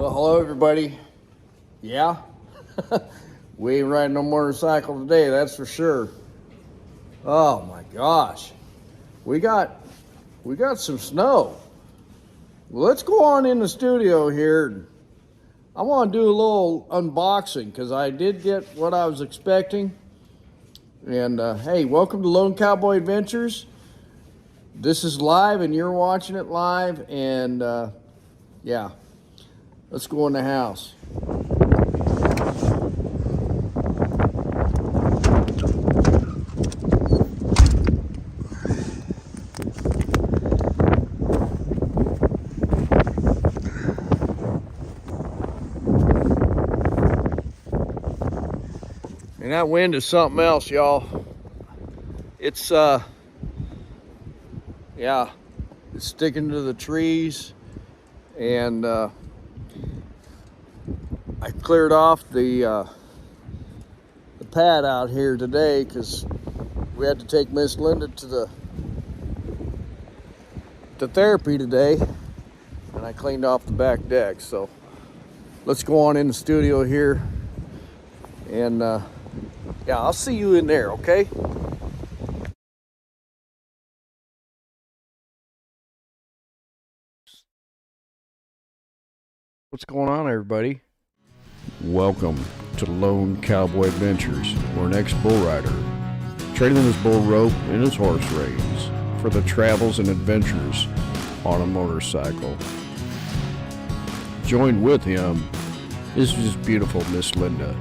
Well, hello everybody. Yeah, we ain't riding no motorcycle today, that's for sure. Oh my gosh, we got some snow. Well, let's go on in the studio here. I want to do a little unboxing because I did get what I was expecting. And hey, welcome to Lone Cowboy Adventures. This is live, and you're watching it live. And yeah, let's go in the house. And that wind is something else, y'all. It's yeah, it's sticking to the trees. And I cleared off the pad out here today because we had to take Miss Linda to therapy today, and I cleaned off the back deck. So let's go on in the studio here, and yeah, I'll see you in there, okay? What's going on, everybody? Welcome to Lone Cowboy Adventures, where an ex-bull rider traded his bull rope and his horse reins for the travels and adventures on a motorcycle. Joined with him is his beautiful Miss Linda.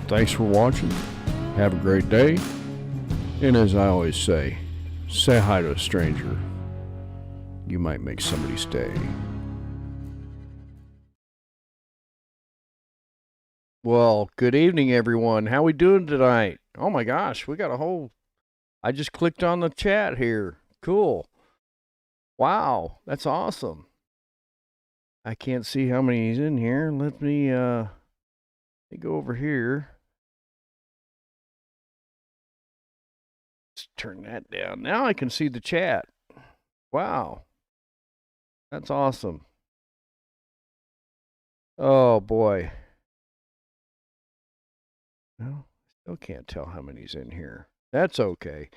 Thanks for watching. Have a great day. And as I always say hi to a stranger. You might make somebody stay. Well, good evening, everyone. How we doing tonight? Oh my gosh, we got a whole... I just clicked on the chat here. Cool. Wow, that's awesome. I can't see how many is in here. Let me go over here. Let's turn that down. Now I can see the chat. Wow. That's awesome. Oh boy. No, still can't tell how many's in here. That's okay.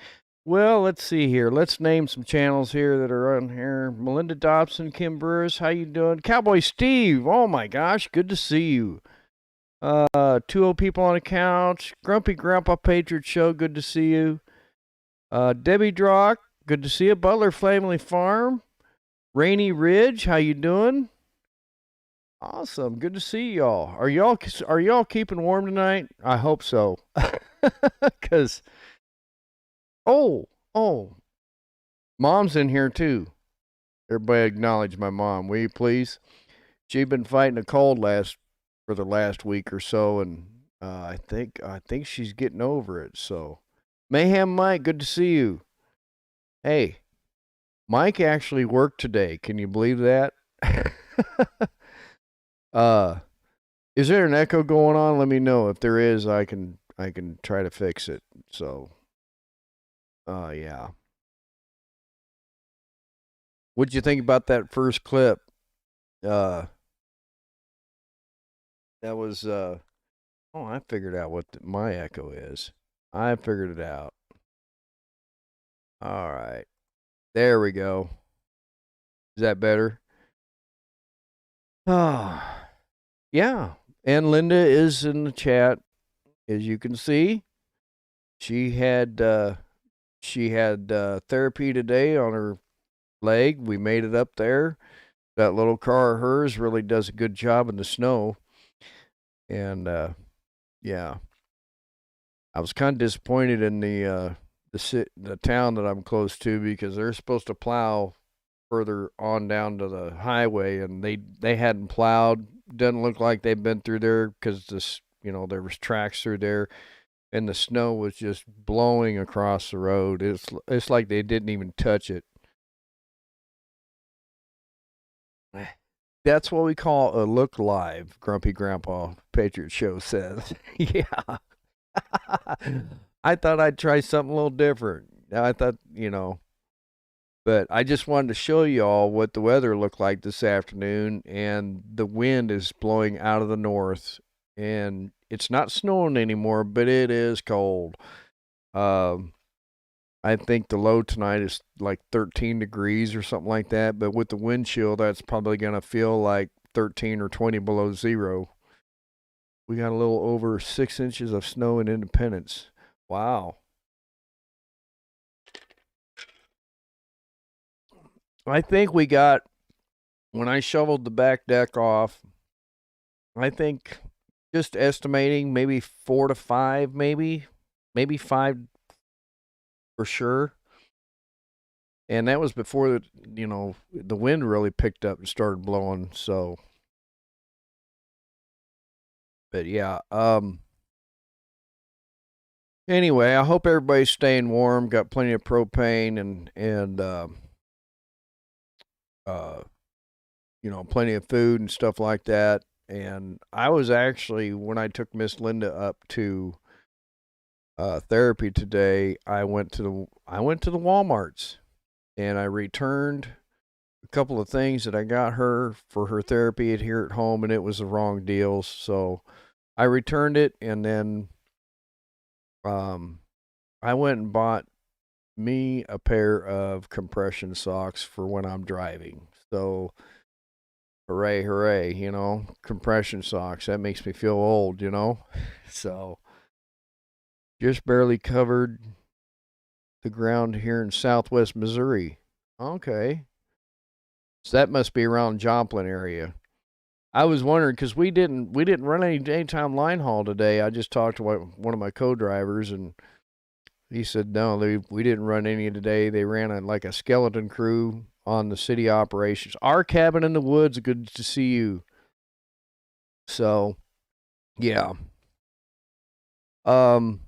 Well, let's see here. Let's name some channels here that are on here. Melinda Dobson, Kim Burris, how you doing? Cowboy Steve, oh my gosh, good to see you. 2 people on a couch. Grumpy Grandpa Patriot Show, good to see you. Debbie Drock, good to see you. Butler Family Farm. Rainy Ridge, how you doing? Awesome, good to see y'all. Are y'all keeping warm tonight? I hope so. Cause oh, Mom's in here too. Everybody acknowledge my mom, will you please? She's been fighting a cold for the last week or so, and I think she's getting over it. So, Mayhem Mike, good to see you. Hey, Mike actually worked today. Can you believe that? Is there an echo going on? Let me know. If there is, I can try to fix it. So, yeah. What'd you think about that first clip? That was oh, I figured out what my echo is. I figured it out. All right. There we go. Is that better? Ah. Yeah. And Linda is in the chat, as you can see. She had therapy today on her leg. We made it up there. That little car of hers really does a good job in the snow. And yeah, I was kind of disappointed in the town that I'm close to, because they're supposed to plow further on down to the highway, and they hadn't plowed. Doesn't look like they've been through there, because there was tracks through there, and the snow was just blowing across the road. It's like they didn't even touch it. That's what we call a look live, Grumpy Grandpa Patriot Show says. Yeah. I thought I'd try something a little different. I thought, But I just wanted to show you all what the weather looked like this afternoon, and the wind is blowing out of the north, and it's not snowing anymore, but it is cold. Um, I think the low tonight is like 13 degrees or something like that, but with the wind chill, that's probably going to feel like 13 or 20 below zero. We got a little over 6 inches of snow in Independence. Wow. I think we got, when I shoveled the back deck off, I think just estimating maybe 4 to 5, maybe 5 for sure. And that was before the wind really picked up and started blowing. So, but yeah. Anyway, I hope everybody's staying warm. Got plenty of propane and uh, plenty of food and stuff like that. And I was actually, when I took Miss Linda up to therapy today, I went to the WalMarts and I returned a couple of things that I got her for her therapy here at home, and it was the wrong deals. So I returned it, and then I went and bought me a pair of compression socks for when I'm driving. So hooray, hooray, compression socks. That makes me feel old. So just barely covered the ground here in southwest Missouri. Okay. So that must be around Joplin area. I was wondering because we didn't run any daytime line haul today. I just talked to one of my co-drivers, and he said no, we didn't run any today. They ran like a skeleton crew on the city operations. Our cabin in the woods. Good to see you. So yeah. Um,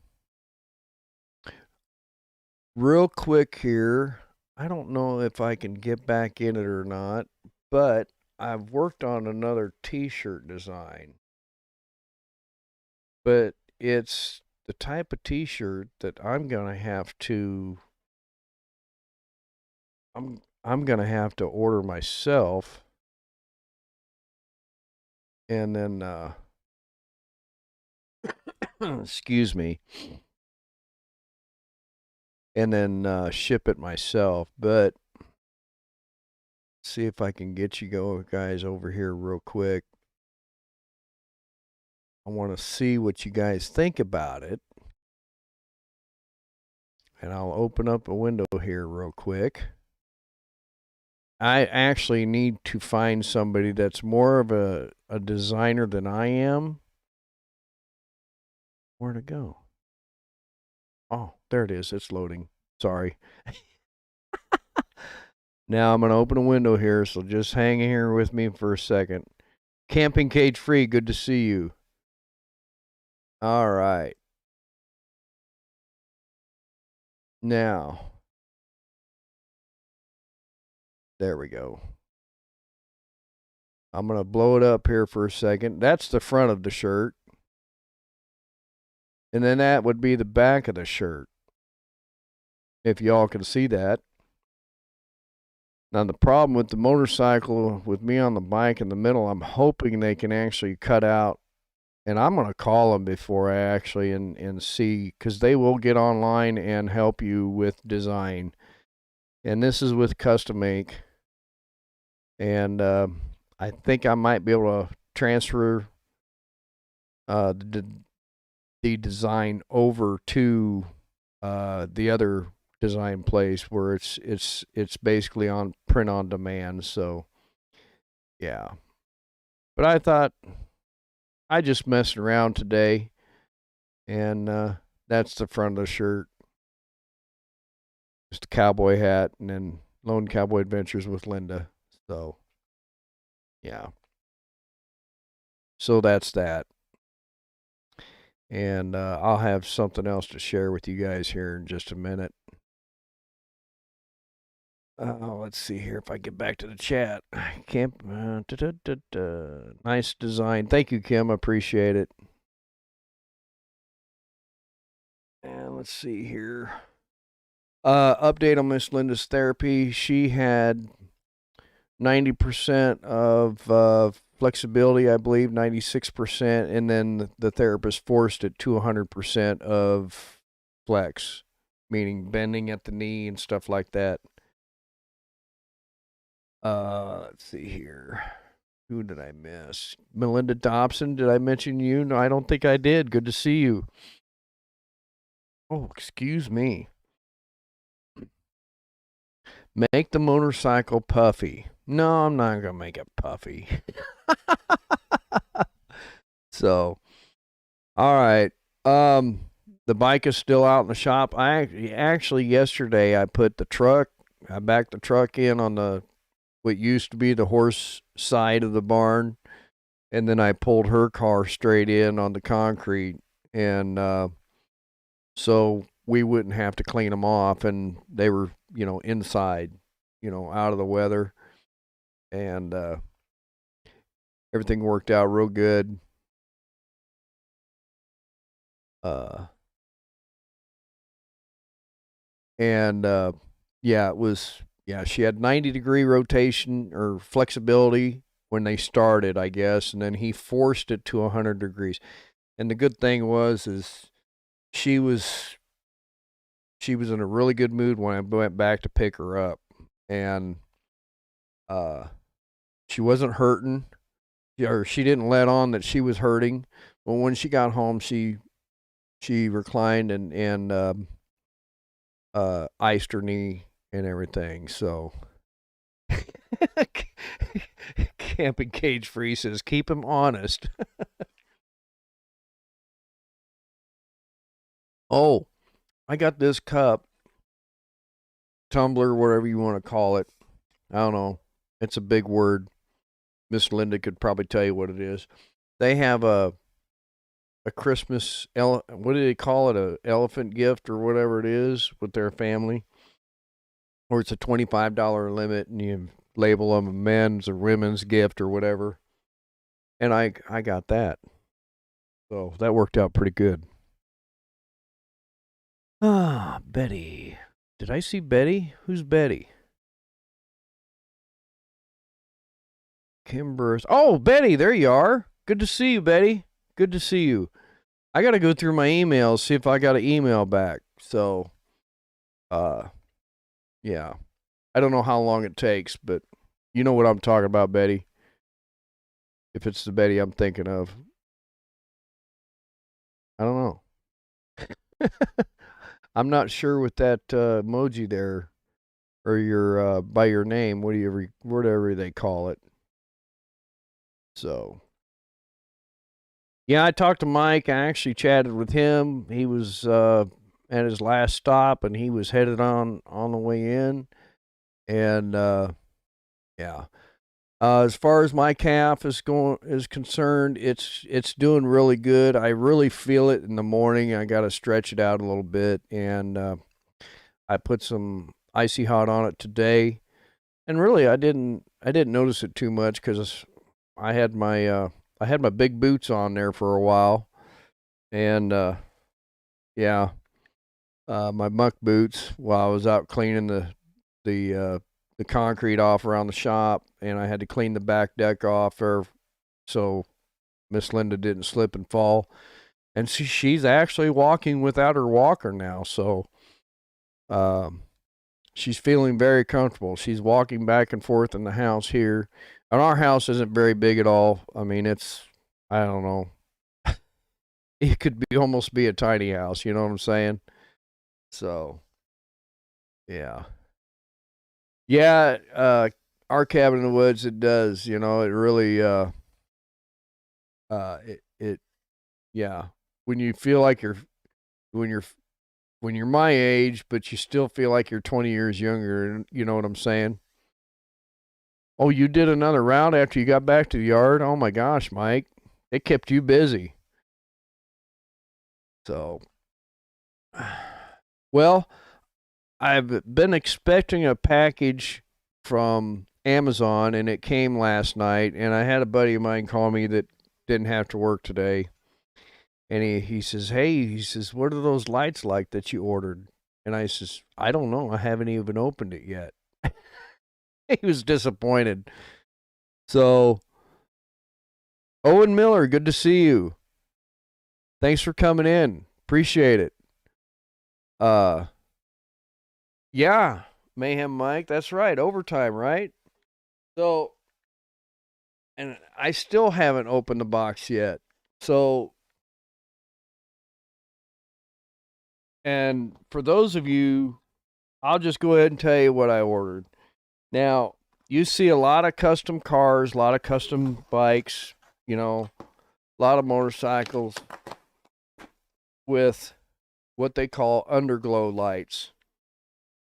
Real quick here. I don't know if I can get back in it or not, but I've worked on another T-shirt design. But it's the type of T-shirt that I'm gonna have to order myself, and then excuse me, and then ship it myself. But see if I can get you guys over here real quick. I want to see what you guys think about it. And I'll open up a window here real quick. I actually need to find somebody that's more of a designer than I am. Where'd it go? Oh, there it is. It's loading. Sorry. Now I'm going to open a window here, so just hang here with me for a second. Camping Cage Free, good to see you. All right. Now, there we go. I'm going to blow it up here for a second. That's the front of the shirt. And then that would be the back of the shirt, if y'all can see that. Now, the problem with the motorcycle, with me on the bike in the middle, I'm hoping they can actually cut out, and I'm going to call them before I actually and see, because they will get online and help you with design. And this is with Custom Make. And I think I might be able to transfer the design over to the other design place where it's basically on print on demand. So yeah, but I thought I just messed around today, and that's the front of the shirt, just a cowboy hat, and then Lone Cowboy Adventures with Linda. So yeah, so that's that. And I'll have something else to share with you guys here in just a minute. Let's see here if I get back to the chat. Camp, nice design. Thank you, Kim. I appreciate it. And let's see here. Update on Miss Linda's therapy. She had 90% of flexibility, I believe, 96%, and then the therapist forced it to 100% of flex, meaning bending at the knee and stuff like that. Let's see here. Who did I miss? Melinda Dobson, did I mention you? No, I don't think I did. Good to see you. Oh, excuse me. Make the motorcycle puffy. No, I'm not going to make it puffy. So, all right. The bike is still out in the shop. Actually yesterday I backed the truck in on what used to be the horse side of the barn, and then I pulled her car straight in on the concrete, and so we wouldn't have to clean them off, and they were, inside, out of the weather, and everything worked out real good. And yeah, she had 90-degree rotation or flexibility when they started, I guess, and then he forced it to 100 degrees. And the good thing is she was in a really good mood when I went back to pick her up, and she wasn't hurting, or she didn't let on that she was hurting. But when she got home, she reclined and iced her knee and everything. So Camping Cage Free says keep him honest. Oh, I got this cup, tumbler, whatever you want to call it. I don't know. It's a big word. Miss Linda could probably tell you what it is. They have a Christmas, what do they call it? A elephant gift or whatever it is with their family. Or it's a $25 limit, and you label them a men's or women's gift or whatever. And I got that. So that worked out pretty good. Ah, Betty. Did I see Betty? Who's Betty? Kim Burris. Oh, Betty, there you are. Good to see you, Betty. Good to see you. I got to go through my emails, see if I got an email back. So, yeah. I don't know how long it takes, but you know what I'm talking about, Betty. If it's the Betty I'm thinking of. I don't know. I'm not sure with that emoji there, or your by your name, whatever they call it. So, yeah, I talked to Mike. I actually chatted with him. He was at his last stop, and he was headed on the way in. And yeah, as far as my calf is concerned, it's doing really good. I really feel it in the morning. I got to stretch it out a little bit, and I put some icy hot on it today. And really, I didn't notice it too much because I had my big boots on there for a while, and yeah, my muck boots while I was out cleaning the concrete off around the shop, and I had to clean the back deck off there so Miss Linda didn't slip and fall. And she's actually walking without her walker now, so she's feeling very comfortable. She's walking back and forth in the house here. And our house isn't very big at all. I mean, I don't know. It could almost be a tiny house, you know what I'm saying? So, yeah. Yeah, our cabin in the woods, it does, it really, yeah. When you feel like when you're my age, but you still feel like you're 20 years younger, you know what I'm saying? Oh, you did another route after you got back to the yard? Oh my gosh, Mike. It kept you busy. So, well, I've been expecting a package from Amazon, and it came last night, and I had a buddy of mine call me that didn't have to work today. And he says, hey, what are those lights like that you ordered? And I says, I don't know. I haven't even opened it yet. He was disappointed. So, Owen Miller, good to see you. Thanks for coming in. Appreciate it. Yeah, Mayhem Mike, that's right. Overtime, right? So, and I still haven't opened the box yet. So, and for those of you, I'll just go ahead and tell you what I ordered. Now, you see a lot of custom cars, a lot of custom bikes, you know, a lot of motorcycles with what they call underglow lights.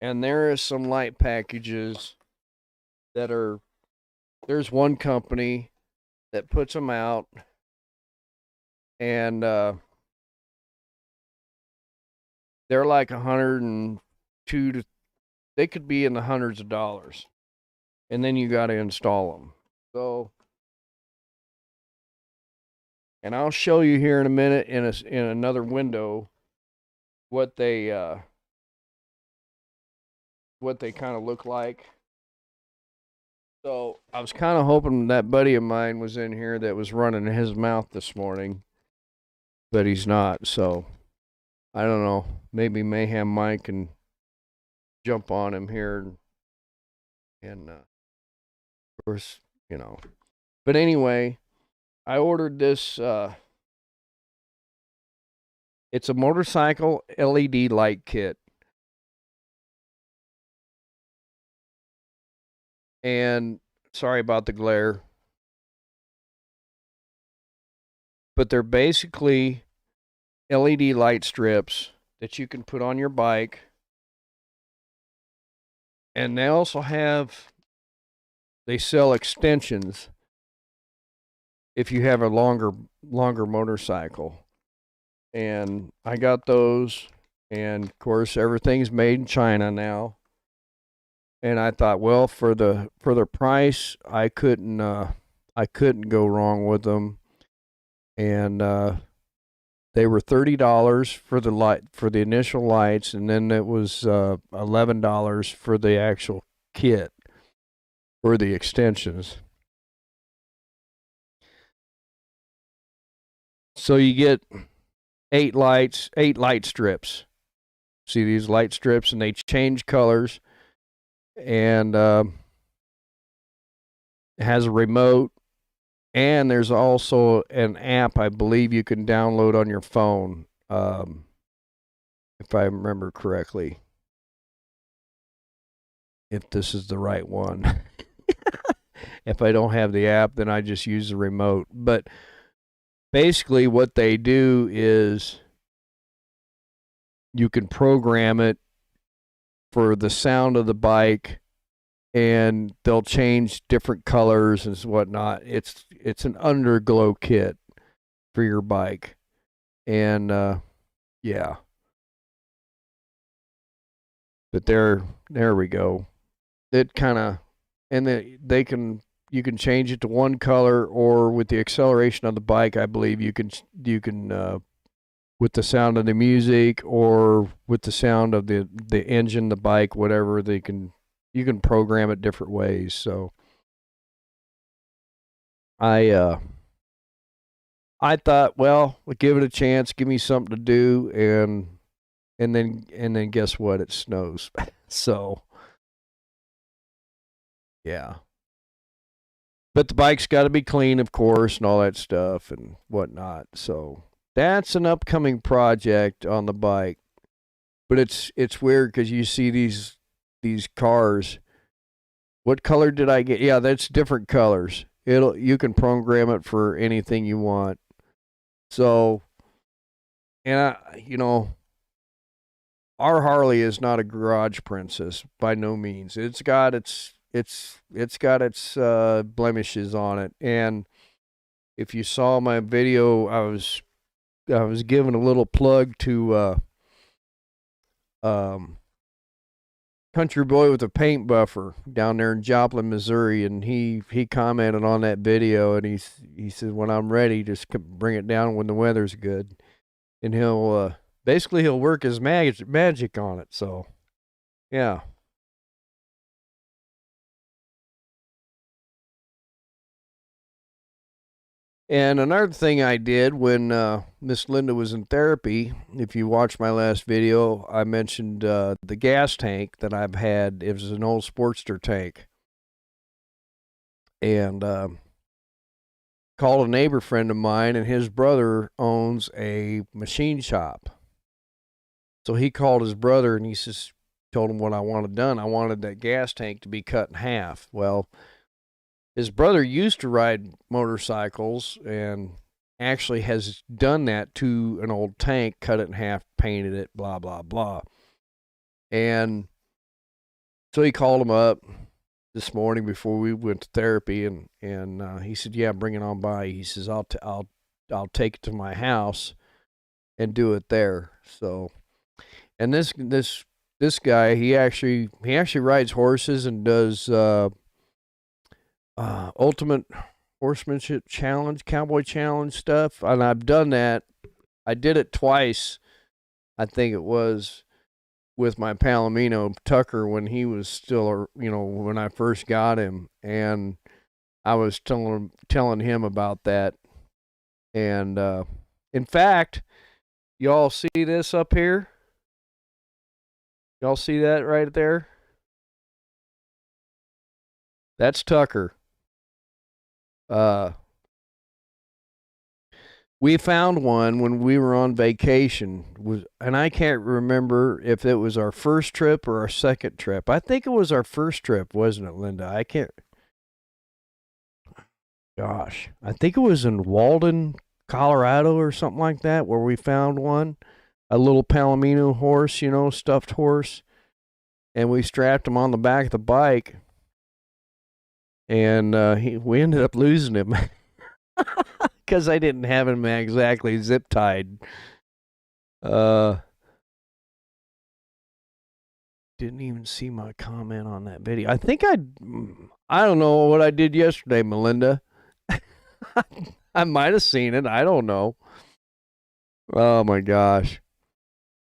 And there is some light packages that are, there's one company that puts them out, and they're like 102 to, they could be in the hundreds of dollars, and then you got to install them. So, and I'll show you here in a minute in another window what they kind of look like. So I was kind of hoping that buddy of mine was in here that was running his mouth this morning, but he's not. So I don't know. Maybe Mayhem Mike can jump on him here, and of course, you know. But anyway, I ordered this. It's a motorcycle LED light kit. And sorry about the glare. But they're basically LED light strips that you can put on your bike. And they also they sell extensions if you have a longer motorcycle. And I got those, and of course everything's made in China now. And I thought, well, for the price, I couldn't go wrong with them. And they were $30 for the initial lights, and then it was $11 for the actual kit for the extensions. So you get 8 light strips. See these light strips, and they change colors. And it has a remote, and there's also an app I believe you can download on your phone, if I remember correctly. If this is the right one. If I don't have the app, then I just use the remote. But basically what they do is you can program it for the sound of the bike, and they'll change different colors and whatnot. It's an underglow kit for your bike. And yeah. But there we go. It kind of, and you can change it to one color, or with the acceleration of the bike, I believe you can with the sound of the music, or with the sound of the engine, the bike, whatever, you can program it different ways. So I thought, well, give it a chance, give me something to do, and then guess what? It snows. So yeah. But the bike's got to be clean, of course, and all that stuff and whatnot. So that's an upcoming project on the bike. But it's weird because you see these cars. What color did I get? Yeah, that's different colors. You can program it for anything you want. So, and our Harley is not a garage princess by no means. It's got its blemishes on it. And if you saw my video, I was giving a little plug to Country Boy with a Paint Buffer down there in Joplin, Missouri, and he commented on that video, and he said, when I'm ready, just bring it down when the weather's good, and he'll basically he'll work his magic on it. So, yeah. And another thing I did when Miss Linda was in therapy, if you watch my last video, I mentioned the gas tank that I've had. It was an old Sportster tank. And called a neighbor friend of mine, and his brother owns a machine shop. So he called his brother, and he says, told him what I wanted done. I wanted that gas tank to be cut in half. Well, his brother used to ride motorcycles and actually has done that to an old tank, cut it in half, painted it, blah, blah, blah. And so he called him up this morning before we went to therapy, and he said, "Yeah, bring it on by." He says, "I'll take it to my house and do it there." So, and this guy, he actually rides horses and does ultimate horsemanship challenge, cowboy challenge stuff, and I've done that. I did it twice, I think it was, with my Palomino Tucker when he was still, when I first got him, and I was telling him about that. And in fact, y'all see this up here? Y'all see that right there? That's Tucker. We found one when we were on vacation, and I can't remember if it was our first trip or our second trip. I think it was our first trip, wasn't it, Linda? I can't. Gosh, I think it was in Walden, Colorado, or something like that, where we found one, a little Palomino horse, stuffed horse, and we strapped him on the back of the bike, and we ended up losing him. Because I didn't have him exactly zip tied. Didn't even see my comment on that video. I think I don't know what I did yesterday, Melinda. I might have seen it. I don't know. Oh my gosh.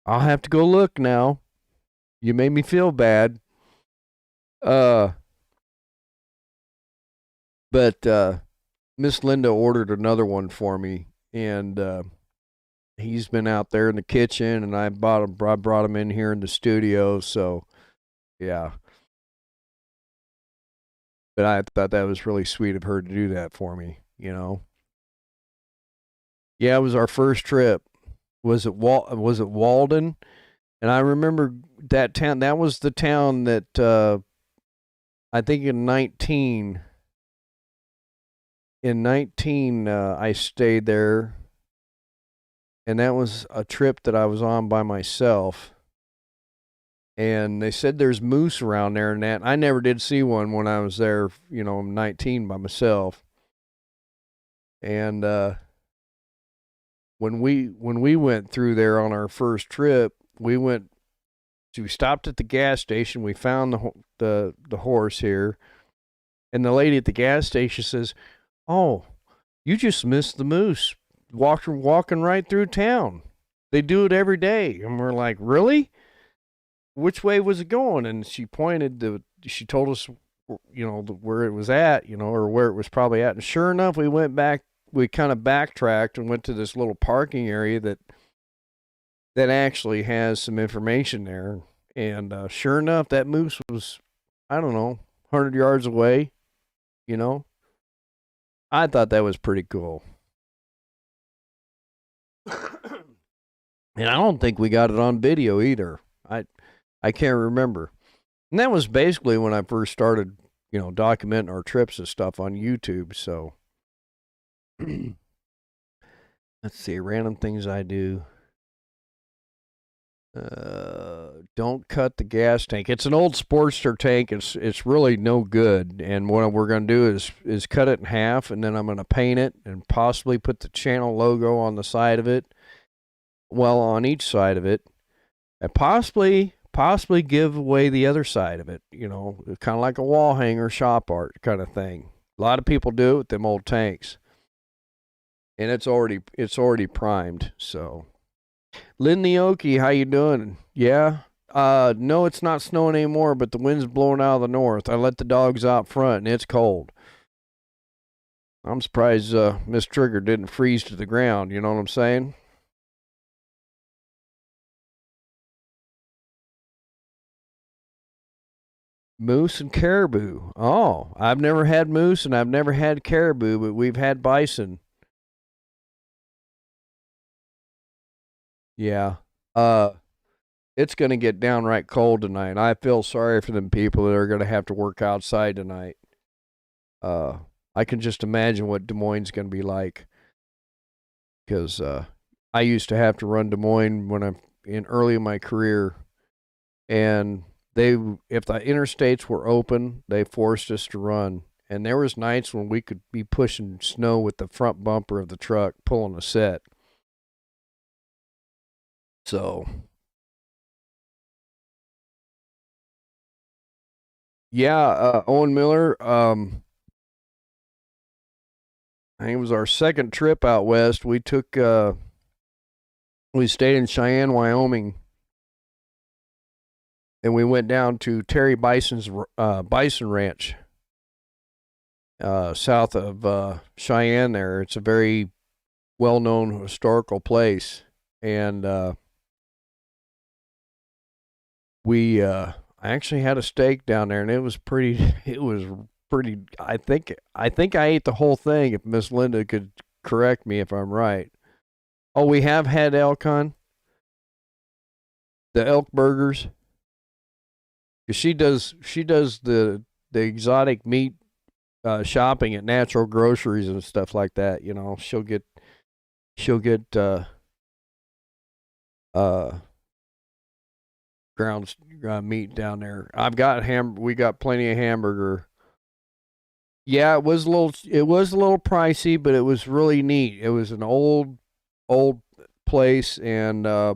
I'll have to go look now. You made me feel bad. But Miss Linda ordered another one for me, and he's been out there in the kitchen, and I brought him in here in the studio. So, yeah. But I thought that was really sweet of her to do that for me. Yeah, it was our first trip. Was it Walden? And I remember that town. That was the town that I think in 19 I stayed there, and that was a trip that I was on by myself. And they said there's moose around there and that. I never did see one when I was there, 19 by myself. And when we went through there on our first trip, we stopped at the gas station. We found the horse here, and the lady at the gas station says, "Oh, you just missed the moose. Walking right through town. They do it every day." And we're like, "Really? Which way was it going?" And she she told us, where it was at, or where it was probably at. And sure enough, we went back. We kind of backtracked and went to this little parking area that actually has some information there. And sure enough, that moose was, I don't know, 100 yards away. I thought that was pretty cool. And I don't think we got it on video either. I can't remember. And that was basically when I first started, documenting our trips and stuff on YouTube. So let's see, random things I do. Don't cut the gas tank. It's an old Sportster tank. It's really no good. And what we're going to do is cut it in half, and then I'm going to paint it and possibly put the channel logo on the side of it. Well, on each side of it, and possibly give away the other side of it. Kind of like a wall hanger, shop art kind of thing. A lot of people do it with them old tanks, and it's already primed. So Linneoki, how you doing? Yeah. No, it's not snowing anymore, but the wind's blowing out of the north. I let the dogs out front, and it's cold. I'm surprised Miss Trigger didn't freeze to the ground. You know what I'm saying? Moose and caribou. Oh, I've never had moose and I've never had caribou, but we've had bison. Yeah. Uh, it's going to get downright cold tonight. I feel sorry for them people that are going to have to work outside tonight. Uh, I can just imagine what Des Moines going to be like because I used to have to run Des Moines when I'm in early in my career, and they if the interstates were open, they forced us to run. And there was nights when we could be pushing snow with the front bumper of the truck, pulling a set. So yeah, Owen Miller. I think it was our second trip out west. We stayed in Cheyenne, Wyoming, and we went down to Terry Bison's Bison Ranch, south of Cheyenne. There, it's a very well-known historical place, and we I actually had a steak down there, and it was pretty. It was pretty. I think I ate the whole thing. If Miss Linda could correct me if I'm right. Oh, we have had elk on the elk burgers. 'Cause she does the exotic meat shopping at natural groceries and stuff like that. You know, she'll get uh ground meat down there. We got plenty of hamburger. Yeah, it was a little pricey, but it was really neat. It was an old place, and I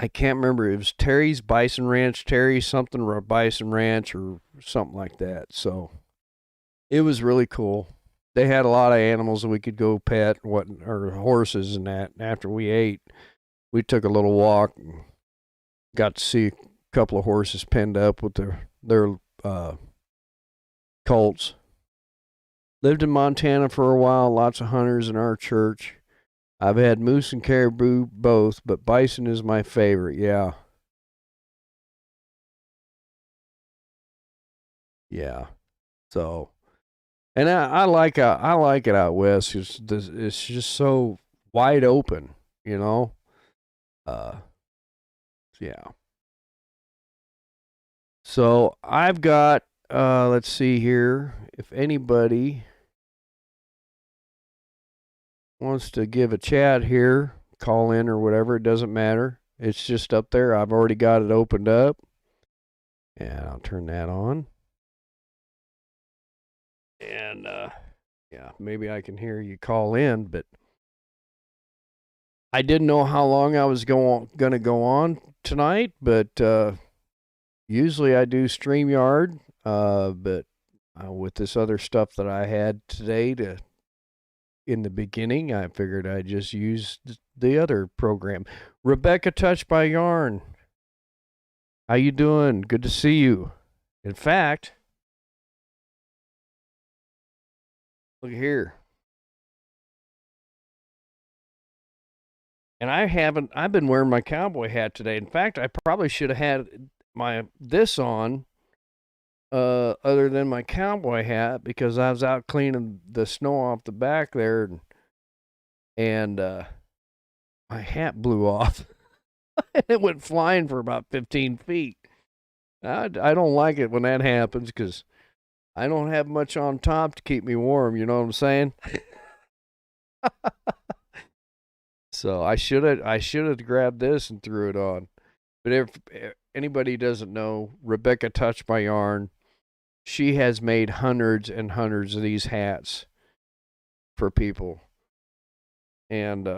can't remember. It was Terry's Bison Ranch, Terry something or Bison Ranch or something like that. So it was really cool. They had a lot of animals that we could go pet, or horses and that. And after we ate, we took a little walk and got to see a couple of horses penned up with their colts. Lived in Montana for a while. Lots of hunters in our church. I've had moose and caribou both, but bison is my favorite. Yeah, yeah. So, and I like it out west. It's just so wide open, you know. Uh, yeah. So I've got. Let's see here. If anybody wants to give a chat here, call in or whatever, it doesn't matter. It's just up there. I've already got it opened up, and I'll turn that on. And yeah, maybe I can hear you call in, but I didn't know how long I was going to go on tonight, but usually I do StreamYard, but with this other stuff that I had today to in the beginning, I figured I'd just use the other program. Rebecca Touched by Yarn, how you doing? Good to see you. In fact, look here. And I've been wearing my cowboy hat today. In fact, I probably should have had my this on other than my cowboy hat because I was out cleaning the snow off the back there, and my hat blew off and it went flying for about 15 feet. I don't like it when that happens because I don't have much on top to keep me warm. You know what I'm saying? So I should have grabbed this and threw it on. But if anybody doesn't know, Rebecca Touched by Yarn, she has made hundreds and hundreds of these hats for people, and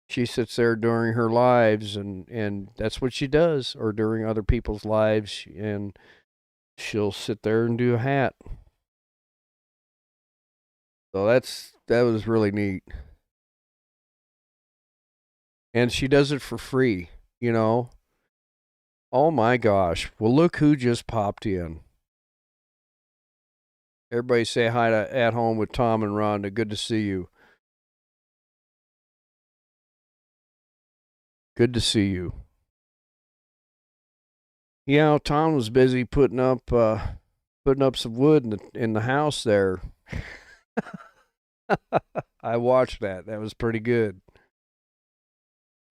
she sits there during her lives, and that's what she does, or during other people's lives, and she'll sit there and do a hat. So that was really neat. And she does it for free, you know. Oh my gosh. Well, look who just popped in. Everybody say hi to At Home with Tom and Rhonda. Good to see you. Good to see you. Yeah, Tom was busy putting up some wood in the house there. I watched that. That was pretty good.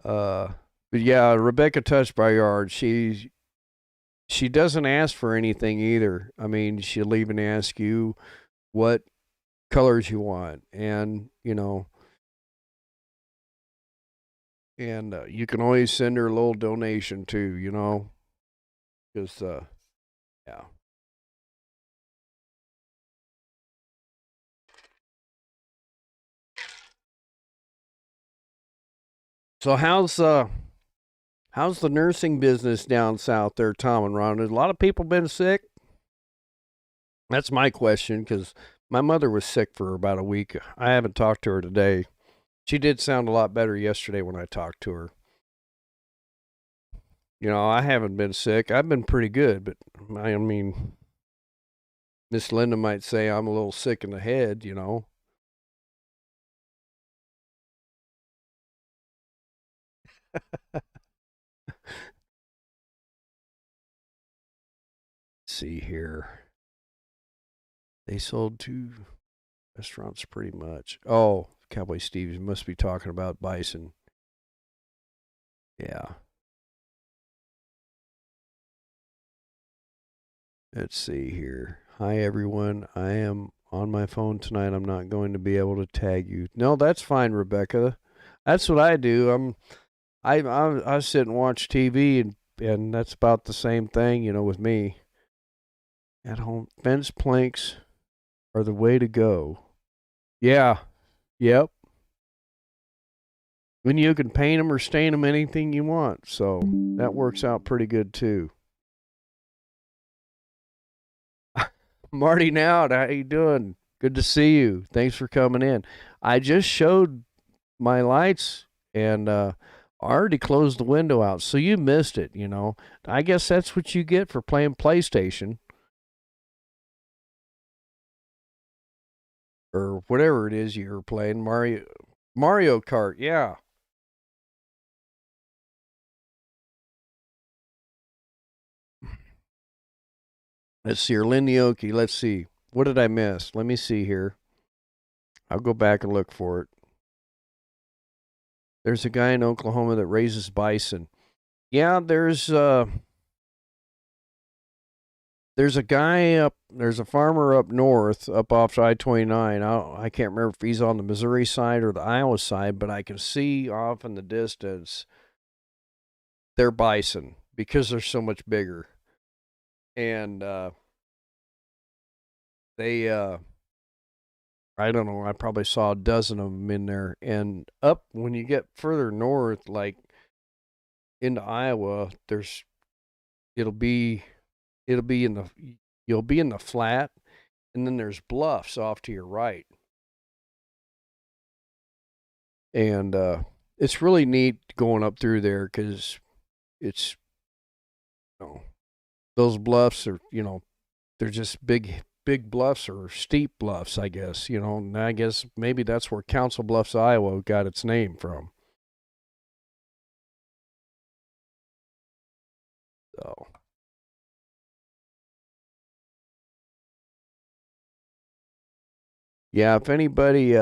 Uh, but yeah, Rebecca touched my yard. She doesn't ask for anything either. I mean, she'll even ask you what colors you want, and you can always send her a little donation too. Because yeah. So how's the nursing business down south there, Tom and Ron? Has a lot of people been sick? That's my question because my mother was sick for about a week. I haven't talked to her today. She did sound a lot better yesterday when I talked to her. I haven't been sick. I've been pretty good, but I mean, Miss Linda might say I'm a little sick in the head. Let's see here. They sold two restaurants pretty much. Oh, Cowboy Steve must be talking about bison. Yeah. Let's see here. Hi, everyone. I am on my phone tonight. I'm not going to be able to tag you. No, that's fine, Rebecca. That's what I do. I sit and watch TV, and that's about the same thing, with me. At home, fence planks are the way to go. Yeah. Yep. When you can paint them or stain them anything you want, so that works out pretty good too. Marty Now, how you doing? Good to see you. Thanks for coming in. I just showed my lights and already closed the window out, so you missed it. I guess that's what you get for playing PlayStation or whatever it is you're playing. Mario Kart, yeah. Let's see here. Linioki, let's see. What did I miss? Let me see here. I'll go back and look for it. There's a guy in Oklahoma that raises bison. Yeah, there's a guy there's a farmer up north, up off I-29. I can't remember if he's on the Missouri side or the Iowa side, but I can see off in the distance their bison because they're so much bigger. And they, I don't know, I probably saw a dozen of them in there. And up when you get further north, like into Iowa, it'll be, it'll be in the, you'll be in the flat, and then there's bluffs off to your right. And it's really neat going up through there because it's those bluffs are they're just big bluffs or steep bluffs, I guess. And I guess maybe that's where Council Bluffs, Iowa got its name from. So yeah, if anybody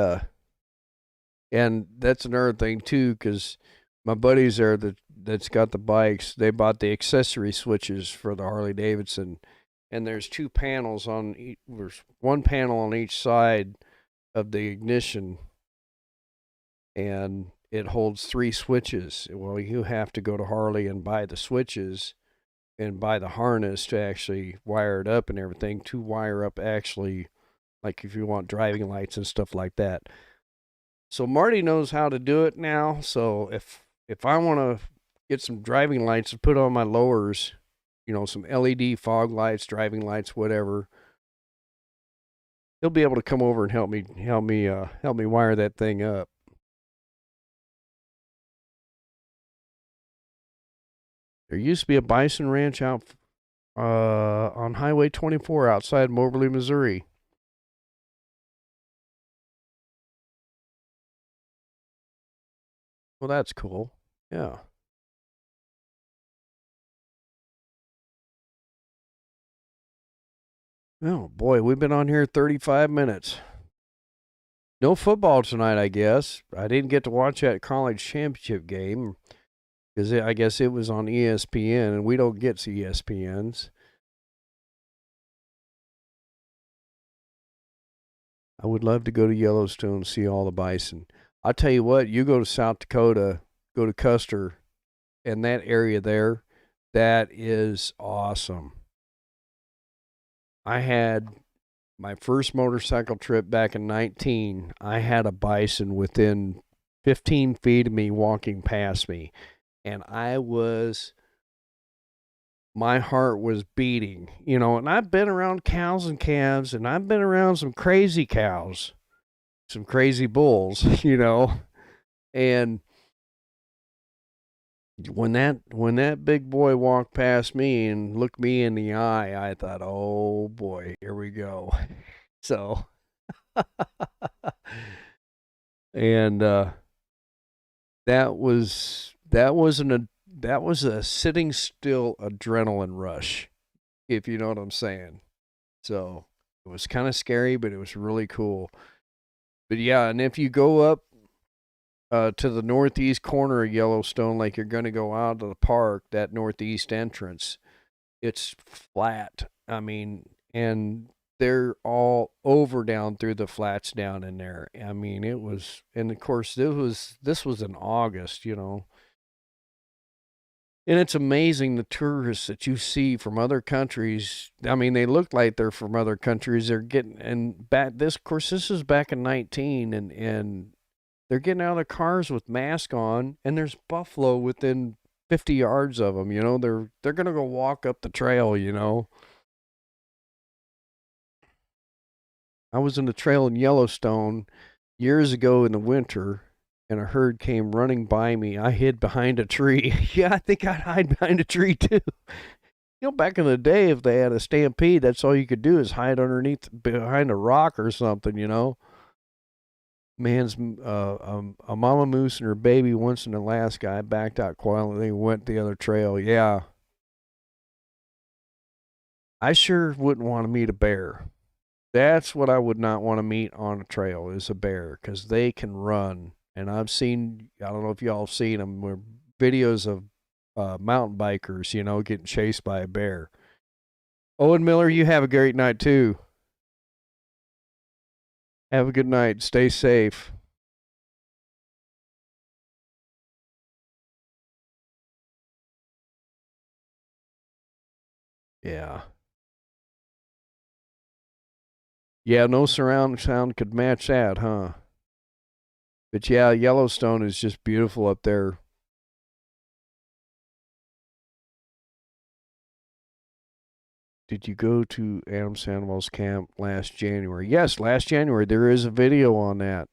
and that's another thing too, because my buddies there that's got the bikes, they bought the accessory switches for the Harley Davidson, and there's two panels there's one panel on each side of the ignition, and it holds three switches. Well, you have to go to Harley and buy the switches and buy the harness to actually wire it up and everything to wire up actually, like if you want driving lights and stuff like that. So Marty knows how to do it now. So if I want to get some driving lights to put on my lowers, some LED fog lights, driving lights, whatever, he'll be able to come over and help me wire that thing up. There used to be a bison ranch out on Highway 24 outside Moberly, Missouri. Well, that's cool. Yeah. Oh, boy, we've been on here 35 minutes. No football tonight, I guess. I didn't get to watch that college championship game because I guess it was on ESPN, and we don't get ESPNs. I would love to go to Yellowstone and see all the bison. I'll tell you what, you go to South Dakota, go to Custer, and that area there, that is awesome. I had my first motorcycle trip back in 19. I had a bison within 15 feet of me walking past me, and my heart was beating, and I've been around cows and calves, and I've been around some crazy cows, some crazy bulls, and when that big boy walked past me and looked me in the eye, I thought, "Oh boy, here we go." So, and that was a sitting still adrenaline rush, if you know what I'm saying. So it was kind of scary, but it was really cool. But yeah, and if you go up to the northeast corner of Yellowstone, like you're going to go out to the park, that northeast entrance, it's flat. I mean, and they're all over down through the flats down in there. I mean, it was, and of course this was in August, And it's amazing the tourists that you see from other countries. I mean, they look like they're from other countries. They're getting, and back this, of course, this is back in 19, and they're getting out of their cars with masks on, and there's buffalo within 50 yards of them. They're gonna go walk up the trail. I was in the trail in Yellowstone years ago in the winter, and a herd came running by me. I hid behind a tree. Yeah, I think I'd hide behind a tree too. Back in the day, if they had a stampede, that's all you could do is hide underneath behind a rock or something. Man's a mama moose and her baby once in Alaska. I backed out quietly and went the other trail. Yeah, I sure wouldn't want to meet a bear. That's what I would not want to meet on a trail is a bear because they can run. And I've seen, I don't know if y'all have seen them, where videos of mountain bikers, getting chased by a bear. Owen Miller, you have a great night too. Have a good night. Stay safe. Yeah. Yeah, no surround sound could match that, huh? But yeah, Yellowstone is just beautiful up there. Did you go to Adam Sandoval's camp last January? Yes, last January. There is a video on that.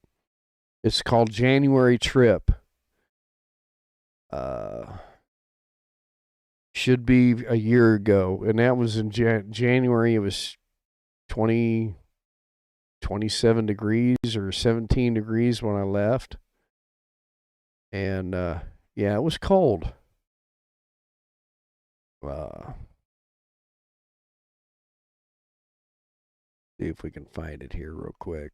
It's called January Trip. Uh, should be a year ago, and that was in January. It was 20, 27 degrees or 17 degrees when I left, and yeah, it was cold. Uh, see if we can find it here real quick.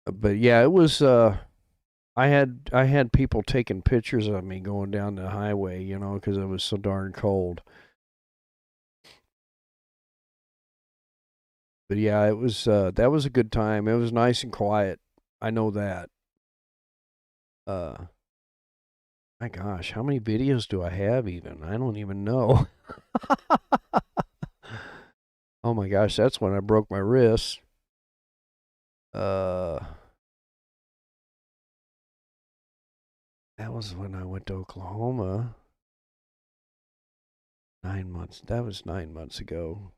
But yeah, it was. I had people taking pictures of me going down the highway, because it was so darn cold. But yeah, it was that was a good time. It was nice and quiet. I know that. Uh my gosh, how many videos do I have even? I don't even know. Oh my gosh, that's when I broke my wrist. Uh that was when I went to Oklahoma. 9 months. That was 9 months ago.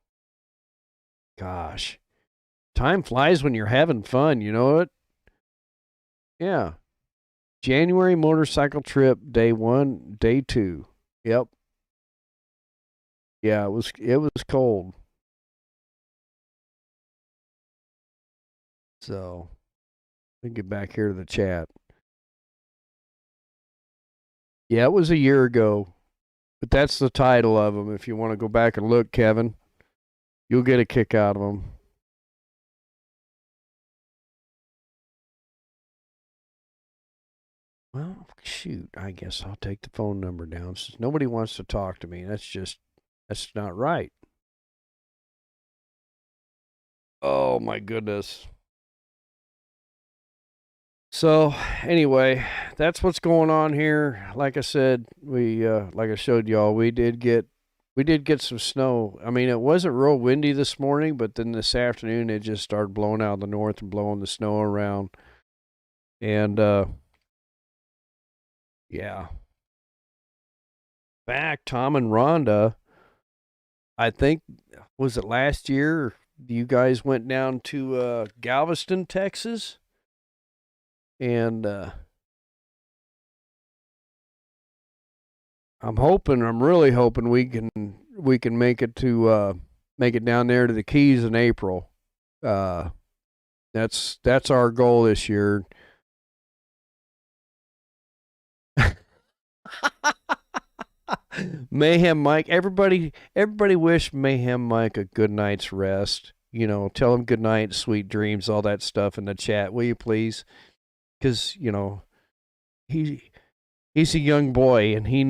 Gosh. Time flies when you're having fun, you know it? Yeah. January motorcycle trip, day 1, day 2. Yep. Yeah, it was cold. So, let me get back here to the chat. Yeah, it was a year ago. But that's the title of them. If you want to go back and look, Kevin, you'll get a kick out of them. Well, shoot, I guess I'll take the phone number down since nobody wants to talk to me. That's not right. Oh, my goodness. So, anyway, that's what's going on here. Like I said, like I showed y'all, we did get some snow. I mean, it wasn't real windy this morning, but then this afternoon it just started blowing out of the north and blowing the snow around. And yeah. Back, Tom and Rhonda, I think, was it last year? You guys went down to Galveston, Texas, and I'm really hoping we can make it down there to the Keys in April. Uh, that's our goal this year. Mayhem Mike, everybody wish Mayhem Mike a good night's rest. Tell him good night, sweet dreams, all that stuff in the chat, will you please? Because he he's a young boy and he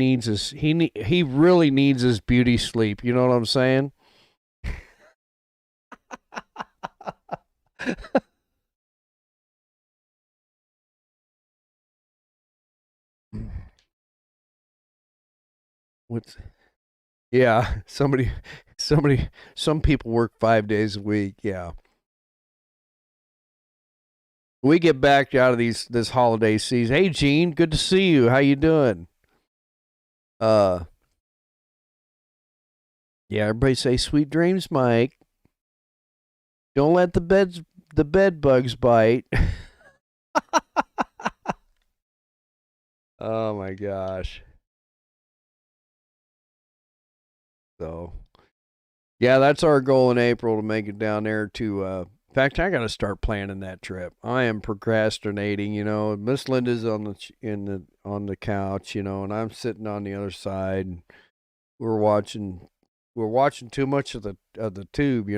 really needs his beauty sleep. You know what I'm saying? What's Yeah, some people work 5 days a week. Yeah. We get back out of this holiday season. Hey Gene, good to see you. How you doing? Uh yeah, everybody say sweet dreams, Mike. Don't let the bed bugs bite. Oh my gosh. So yeah, that's our goal in April to make it down there to in fact, I got to start planning that trip. I am procrastinating, Miss Linda's on the couch, and I'm sitting on the other side. And we're watching we're watching too much of the tube.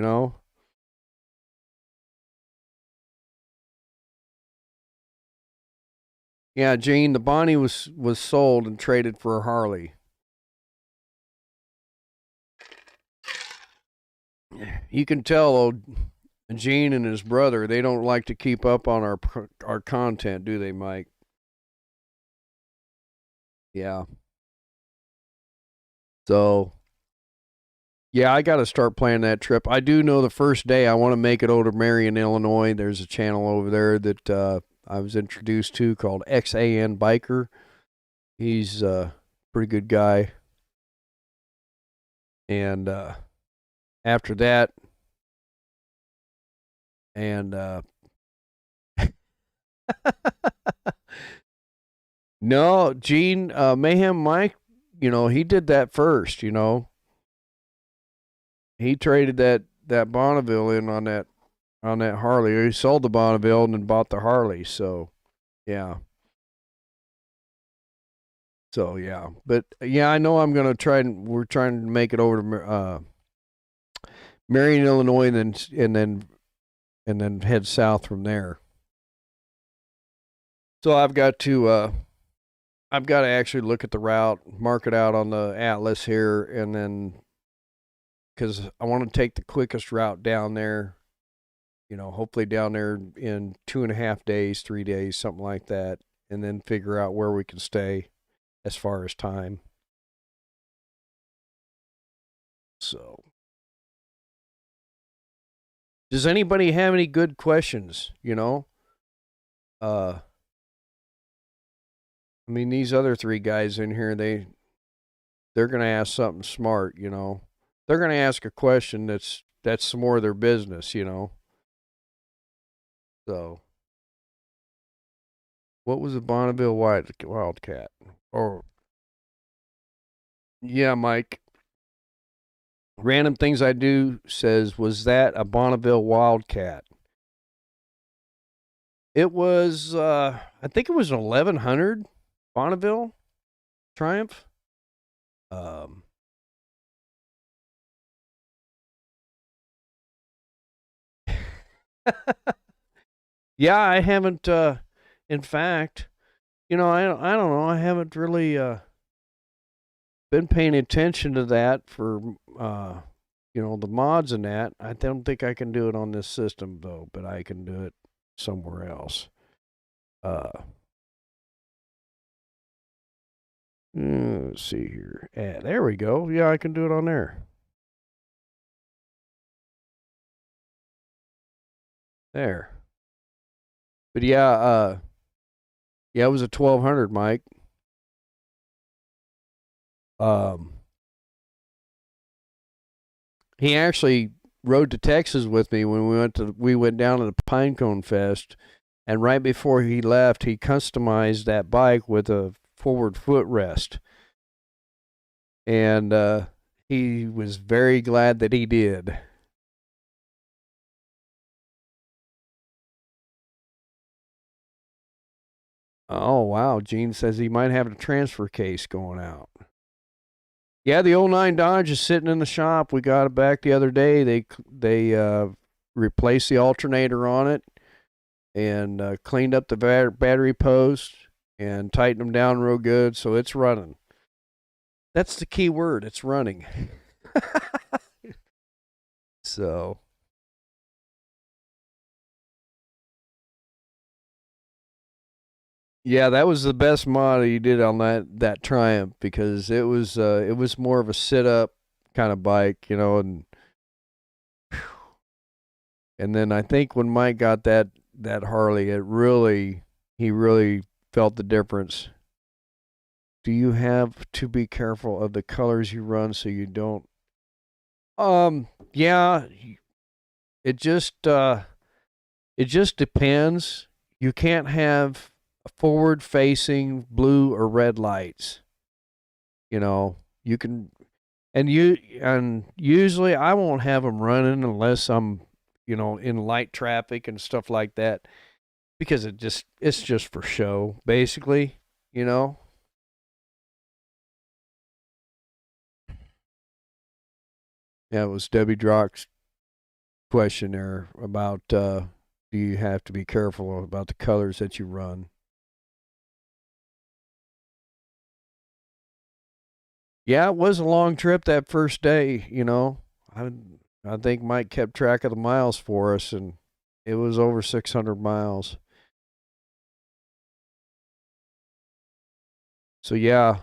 Yeah, Gene, the Bonnie was sold and traded for a Harley. You can tell Gene and his brother, they don't like to keep up on our content, do they, Mike? Yeah. So, yeah, I got to start planning that trip. I do know the first day I want to make it over to Marion, Illinois. There's a channel over there that I was introduced to called XAN Biker. He's a pretty good guy. And after that, and no, Gene, Mayhem Mike, he did that first. He traded that Bonneville in on that Harley. He sold the Bonneville and then bought the Harley. So yeah. So yeah, but yeah, I know I'm gonna try and we're trying to make it over to Marion, Illinois, and then head south from there. So I've got to actually look at the route, mark it out on the atlas here, and then because I want to take the quickest route down there. Hopefully down there in 2.5 days, 3 days, something like that, and then figure out where we can stay as far as time. So, does anybody have any good questions? I mean, these other three guys in here, they're gonna ask something smart. They're gonna ask a question that's some more of their business. So, What was a Bonneville Wildcat? Oh, yeah, Mike. Random Things I Do says, was that a Bonneville Wildcat? It was, I think it was an 1100 Bonneville Triumph. Um, yeah, I haven't, in fact, I don't know. I haven't really, been paying attention to that for, the mods and that. I don't think I can do it on this system though, but I can do it somewhere else. Uh, let's see here. There we go. Yeah, I can do it on there. There. But yeah, it was a 1200, Mike. Um, he actually rode to Texas with me when we went down to the Pinecone Fest, and right before he left, he customized that bike with a forward footrest, and he was very glad that he did. Oh wow, Gene says he might have a transfer case going out. Yeah, the '09 Dodge is sitting in the shop. We got it back the other day. They replaced the alternator on it and cleaned up the battery post and tightened them down real good, so it's running. That's the key word. It's running. So yeah, that was the best mod he did on that Triumph because it was more of a sit up kind of bike, and then I think when Mike got that Harley, he really felt the difference. Do you have to be careful of the colors you run so you don't? Yeah, it just uh, it just depends. You can't have forward facing blue or red lights. You can, and usually I won't have them running unless I'm, in light traffic and stuff like that because it's just for show basically, you know. Yeah, it was Debbie Drock's question there about do you have to be careful about the colors that you run. Yeah, it was a long trip that first day, I I think Mike kept track of the miles for us, and it was over 600 miles. So yeah.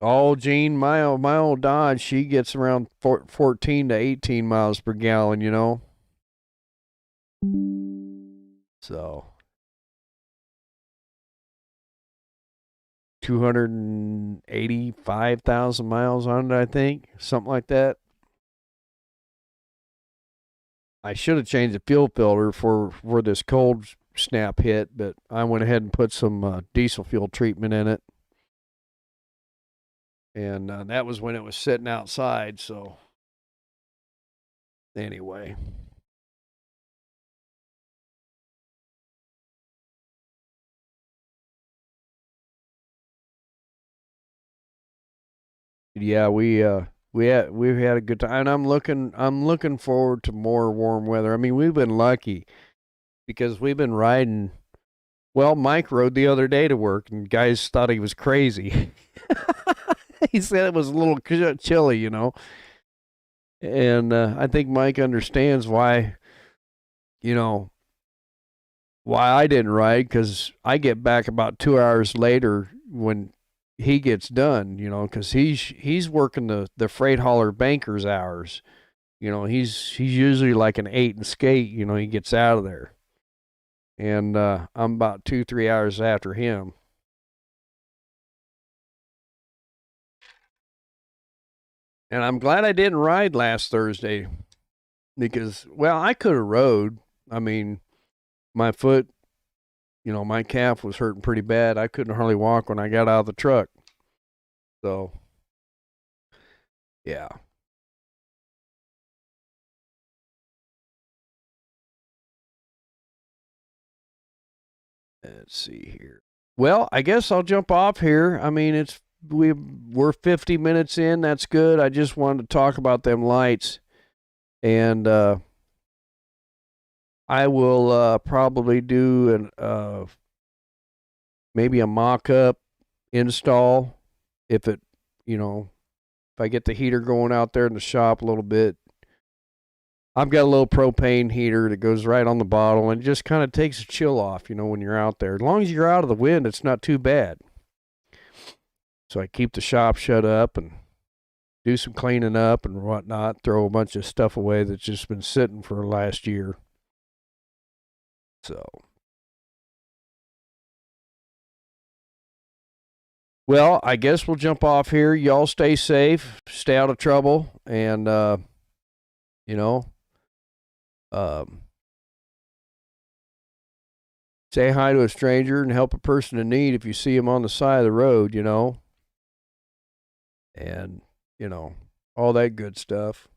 Oh, Gene, my old Dodge, she gets around 14 to 18 miles per gallon, So 285,000 miles on it, I think, something like that. I should have changed the fuel filter for this cold snap hit, but I went ahead and put some diesel fuel treatment in it, and that was when it was sitting outside. So anyway, yeah, we had a good time, and I'm looking forward to more warm weather. I mean, we've been lucky because we've been riding. Well, Mike rode the other day to work, and guys thought he was crazy. He said it was a little chilly, and I think Mike understands you know, why I didn't ride because I get back about 2 hours later when he gets done, because he's working the freight hauler banker's hours. He's usually like an 8 and skate. He gets out of there, and I'm about 2-3 hours after him. And I'm glad I didn't ride last Thursday because, well, I could have rode. I mean, my foot, my calf was hurting pretty bad. I couldn't hardly walk when I got out of the truck. So, yeah. Let's see here. Well, I guess I'll jump off here. I mean, we're 50 minutes in. That's good. I just wanted to talk about them lights, and I will probably do maybe a mock-up install if if I get the heater going out there in the shop a little bit. I've got a little propane heater that goes right on the bottle and just kind of takes the chill off, when you're out there. As long as you're out of the wind, it's not too bad. So I keep the shop shut up and do some cleaning up and whatnot, throw a bunch of stuff away that's just been sitting for last year. So, well, I guess we'll jump off here. Y'all stay safe, stay out of trouble, and, say hi to a stranger and help a person in need if you see them on the side of the road, and, all that good stuff.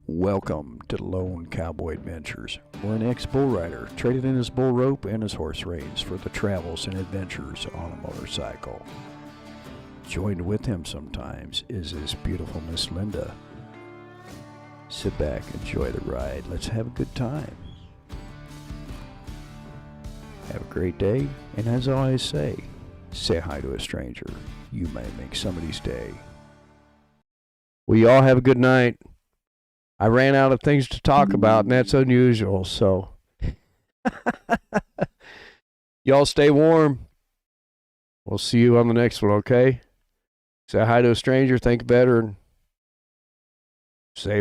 Welcome to Lone Cowboy Adventures, where an ex-bull rider traded in his bull rope and his horse reins for the travels and adventures on a motorcycle. Joined with him sometimes is his beautiful Miss Linda. Sit back, enjoy the ride. Let's have a good time. Have a great day, and as I always say hi to a stranger. You may make somebody's day. Well, you all have a good night. I ran out of things to talk about, and that's unusual, so. Y'all stay warm. We'll see you on the next one, okay? Say hi to a stranger, think better, and say bye.